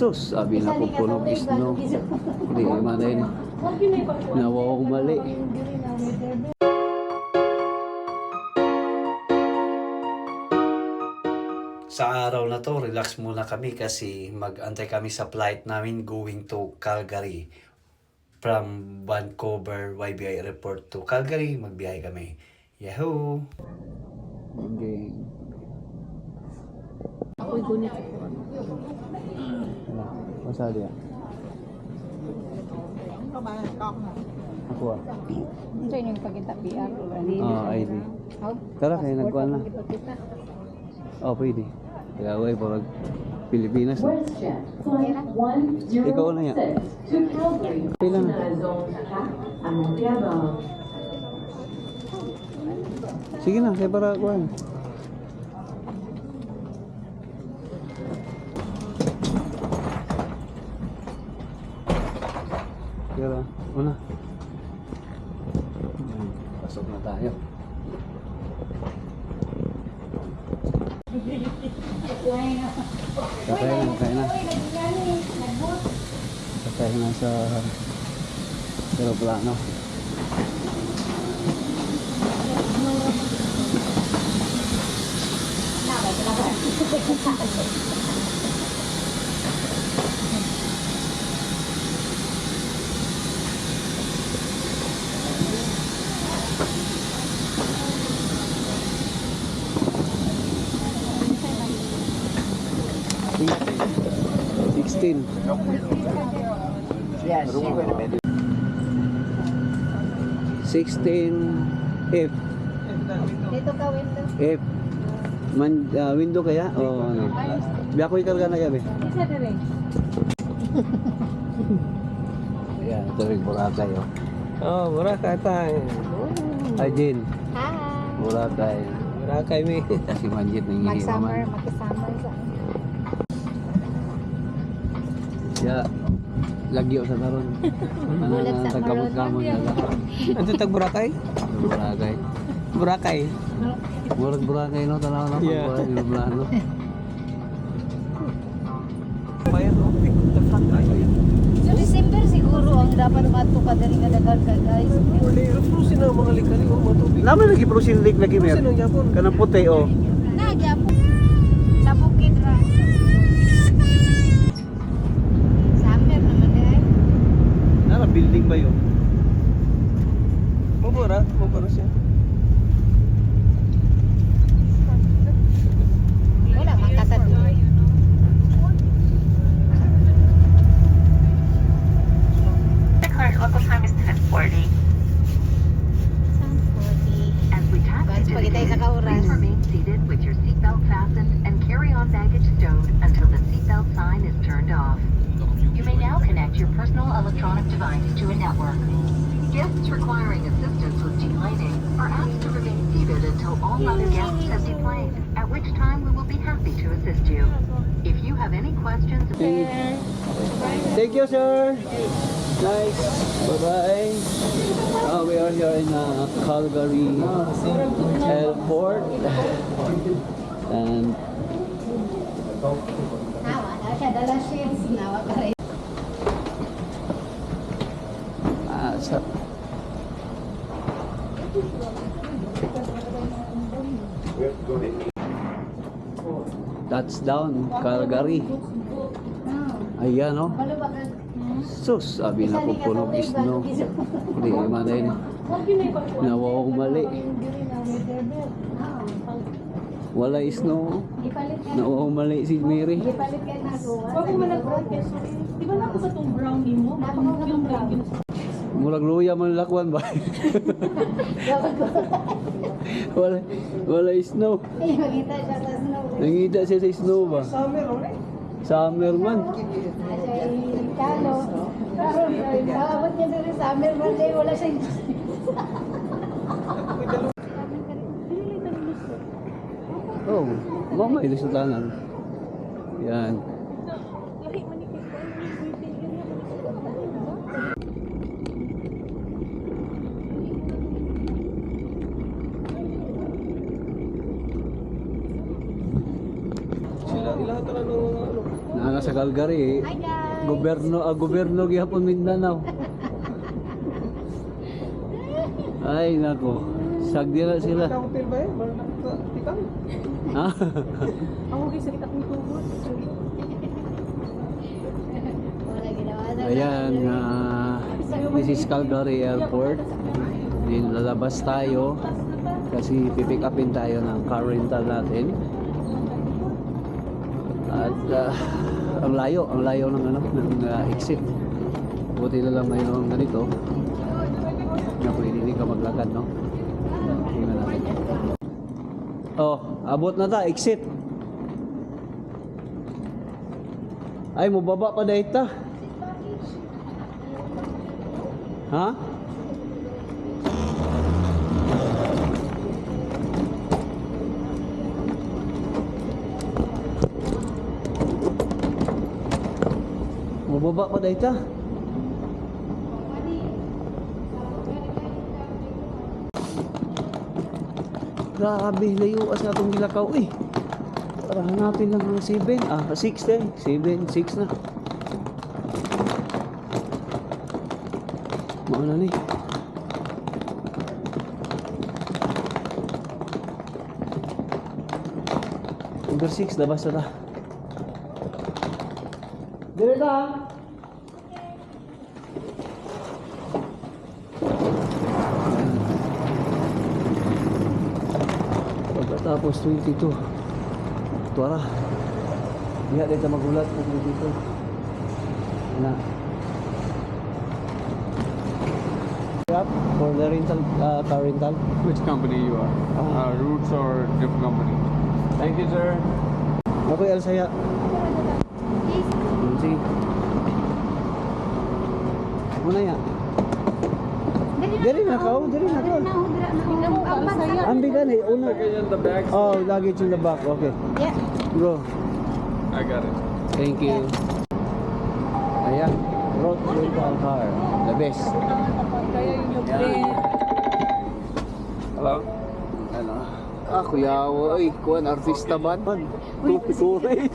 Sus, sabi na po punog isno. Hindi man din. Nawaw mali. Sa araw na to, relax muna kami kasi mag-antay kami sa flight namin going to Calgary. From Vancouver, YBI Airport to Calgary, magbiyahe kami. Yahoo! Okay. Ako'y gunit ko. Masa dia? Ako ah. Ito yung pagkita PR. ID. Tara kayo nagkuhan na. Oh, pwede. Kaya away parang Pilipinas. Ikaw na yan. Kailan na? Sige na, kaya para kuhan. Kaya una. Pasok na tayo. Sakay na. Sakay na sa aeroplano. Yes, she would have been. 16F. Dito ka window. F. Window kaya? O ano? Biya ko ikarga na gabi. Isa na rin. Ayan, ito rin Boracay. Oh, Boracay tayo. Hi, Jin. Hi. Boracay. Boracay mi. Si Manjit nangihi Mag-summer, naman. mag-summer sa Ya, lagyo sa taron. Ano Bulag na sa tagkamot-kamot na lang. Ano tag Boracay? Boracay. Boracay. Murag Boracay no, tanaw na Yeah. Plano. Bayan o. The fuck So December siguro ang dapat mato ka diri nga daghan ka guys. Uli, rusin ang mga likali o matubig. Naman lagi prosin lake lagi mer. Rusin ang Japon. Kanang puti oh. Nagya po. Sa bukid ra. Summer naman eh. Nara building ba yun? Mabura siya. Wala man kasado. The current local time is 10:40. As we tap Guys, into pag the itay sa gate, kauras. please remain seated with your seatbelt fastened and carry-on baggage stowed until the seatbelt sign is turned off. You may now connect your personal electronic device to a network. Guests requiring assistance with deplaning are asked to remain seated until all other guests have deplaned, at which time we will be happy to assist you. If you have any questions, Thank you, sir. Nice. Bye-bye. We are here in Calgary Airport. And Nawa na siya dala sheets. Nawa ka rin. sa touchdown, Calgary. Ayan, no? Sus, sabi na po punog isno. Hindi man din. Nawaw mali. Wala isno. Nawaw mali si Mary. Ipalit ka na ako. Wag mo man nag-broadcast. Di ba na ako sa itong brownie mo? Yung brownie. Murag luya man lakwan ba? wala snow. Eh, magkita siya sa snow. Nangita siya sa snow ba? Summer ulit. Summer man. Siya yung kano. Karoon, nakabot niya sa summer man day, wala siya. Oh, mama ilis na tanan. Yan. Lahi man ni Kiko. Sila, ilahat na ng mga ano. Nasa Calgary. Hi guys! Gobyerno gyapon Mindanao. Ay nako. Sagdi na sila. Hotel ba eh? Tikang. Ha? Ako guys, sakit akong tubod. Wala ginawa na. Ayan, this is Calgary Airport. Din lalabas tayo kasi pipick upin tayo ng car rental natin. At ang layo ng exit. Buti na lang mayroong ganito na pwede din ka maglakad, no? Tingnan natin. Oh, abot na ta, exit. Ay, mababa pa dahil ta. Ha? Mababa pa dahil ta. Grabe, layo sa atong gilakaw eh. Para hanapin lang ang 7. 6 eh. 7, 6 na. Mauna ni. Number 6, labas na ta. Dire ta. Pagkatapos 22. Tuara. Lihat dito magulat po 22. Na. For the rental, car rental. Which company you are? Roots or different company? Thank you, sir. Ako yung Alsaya. Sige. Muna yan. Dali na ka, dali na ka. Ambi ka na, una. Luggage in the back. Oh, luggage in the back, okay. Yeah. Bro, I got it. thank you. Ayan, road rental car. The best. Hello? Ano? Kuya, oy, kuwan, artista ba? Tupi-tupi.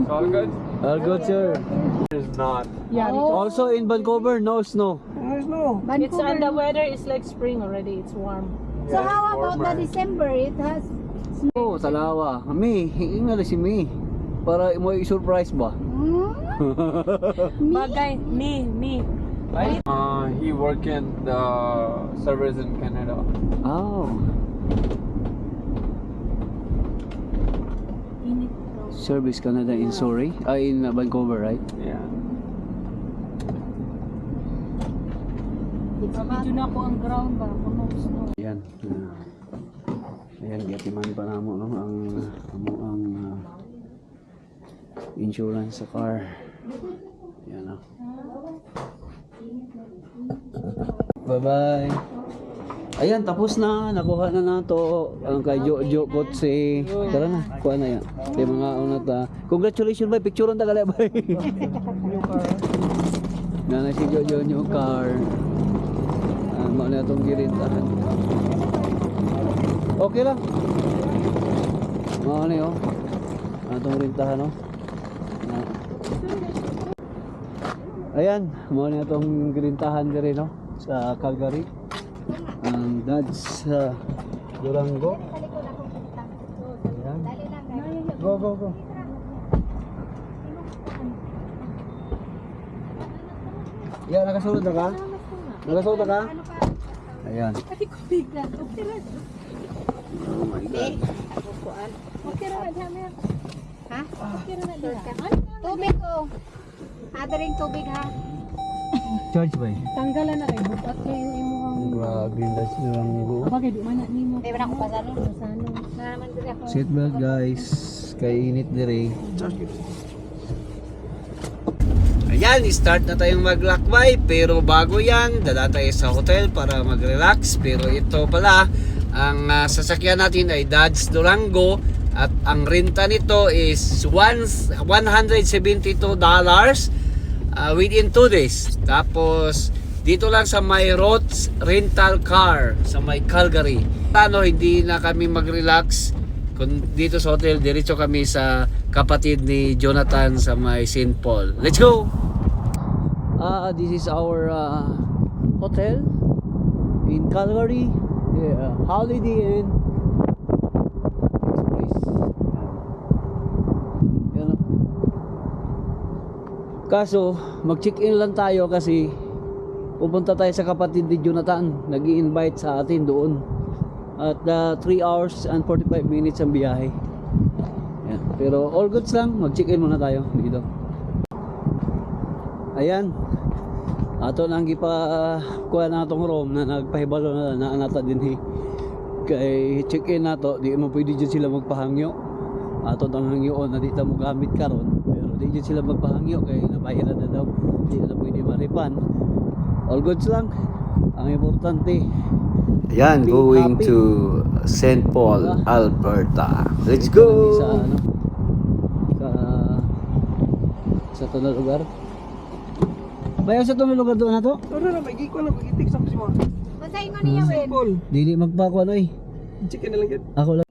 All good? All good, sir. It's not. Yeah, Also in Vancouver, no snow. There's no. it's and the weather is like spring already. It's warm. So how about the December? It has Oh, talawa. Mi, ingala si Mi. Para mo i-surprise ba? Bagay, me. He work in the service in Canada. Oh. Service Canada in Surrey? In Vancouver, right? Yeah. Medyo na po ang ground ba? Puno snow. Ayan. Ayan, gatiman pa namo no ang insurance sa car. Ayan o. Bye-bye. Ayan, tapos na. Nakuha na nato ang kay Jojo Kotse. Tara na, kuha na yan. Kaya mga unat congratulations ba? Picture on tagala ba? Nanay si Jojo new car. Mauna na itong girintahan. Okay lang. Mauna yun. Itong rintahan o. Ayan, mauna na itong girintahan din no? Sa Calgary. Ang Dodge Durango. Ayan. Go. Yan, nakasulod na ka? Nakasulod na ka? Ayan. Oh my God. Ha? Tubig ko. Adaring tubig ha. Charge ba eh? Tanggalan na kay bukat kayo imuhang. Grabe, Dodge Durango. Bagay di man na nimo. Di ba na ako pasano? Pasano. Na naman diri ako. Seatbelt guys. Kay init dire. Ayan, start na tayong maglakbay. Pero bago yan, dala tayo sa hotel para mag-relax. Pero ito pala, ang sasakyan natin ay Dodge Durango. At ang renta nito is $172 within 2 days. Tapos, dito lang sa may Roth's Rental Car sa may Calgary. Paano hindi na kami mag-relax Kung dito sa hotel, diretso kami sa kapatid ni Jonathan sa may St. Paul. Let's go! This is our hotel in Calgary. Yeah, Holiday Inn. This place. Yan, oh. Kaso, mag-check-in lang tayo kasi pupunta tayo sa kapatid ni Jonathan. Nag-i-invite sa atin doon. At 3 hours and 45 minutes ang biyahe. Yan. Pero all goods lang, mag-check-in muna tayo dito. Ayan. Ato nang kuha na itong room na nagpahibalo na anata din kay check-in nato, di mo pwede dyan sila magpahangyo. Ato nang hangyoon na dito mo gamit karon, pero di dyan sila magpahangyo kay nabayaran na daw, di na pwede maripan. All goods lang, ang importante. Ayan, going to St. Paul, Alberta. Let's go! Sa ito na lugar. Bayaw sa ito na lugar doon na to? Ano na, may giko lang, mag-itik sa kusima. Masay ko niya, Wen. Simple. Dili magpako ano eh. Chicken na lang yun. Ako lang.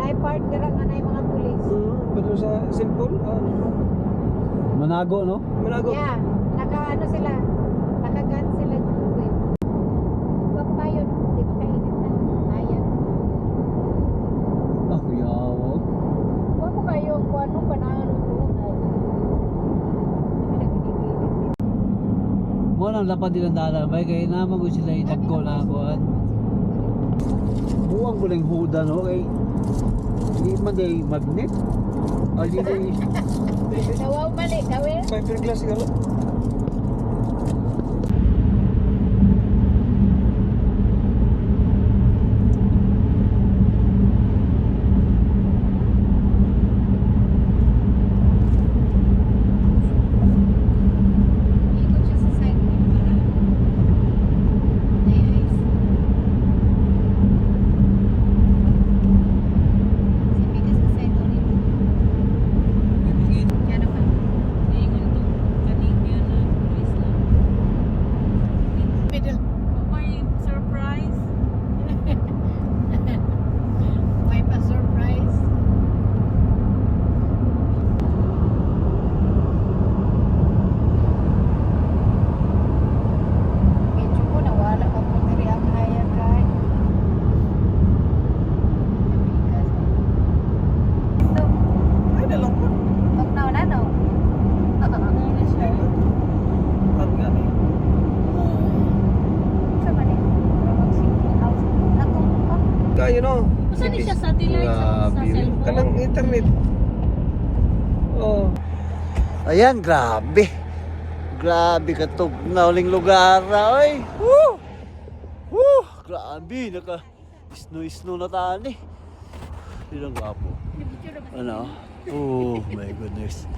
Naipart dira nga na yung mga pulis. Pero sa simple, Manago no? manago. Yeah, naka-ano sila, naka-gun sila dito. Huwag pa yun, di ba kainit na? Ayan. Ako yawag. Huwag mo kayo, kung ano pa na ano doon. Pinag-ibibilit. Mo nang lapad din ang dala bay kay naman ko sila idagko na kuan. Buwang ko lang huda no kay di man day magnet. Ali day Nawaw balik, gawin. Fiberglass siguro. Ikot siya sa side mo para na-ice. Sipin ka sa side ulit. Kaya naman. Ingon to, kanigyan na pulis lang. May surprise. May pa-surprise. Medyo ko nawala ka po diri ang haya kay. Ay, na lang po. Tugnaw na no. At nga eh. Sa mali. Para mag-sinking house. Nakong Kaya no. Saan ni siya satellite sa Grabe yun. cellphone? Kanang internet. Oh. Ayan, grabe. Grabe katugnaw ling lugar na oy. Woo! Woo! Grabe naka isno na tani. Ilang gwapo. Ano? Oh my goodness.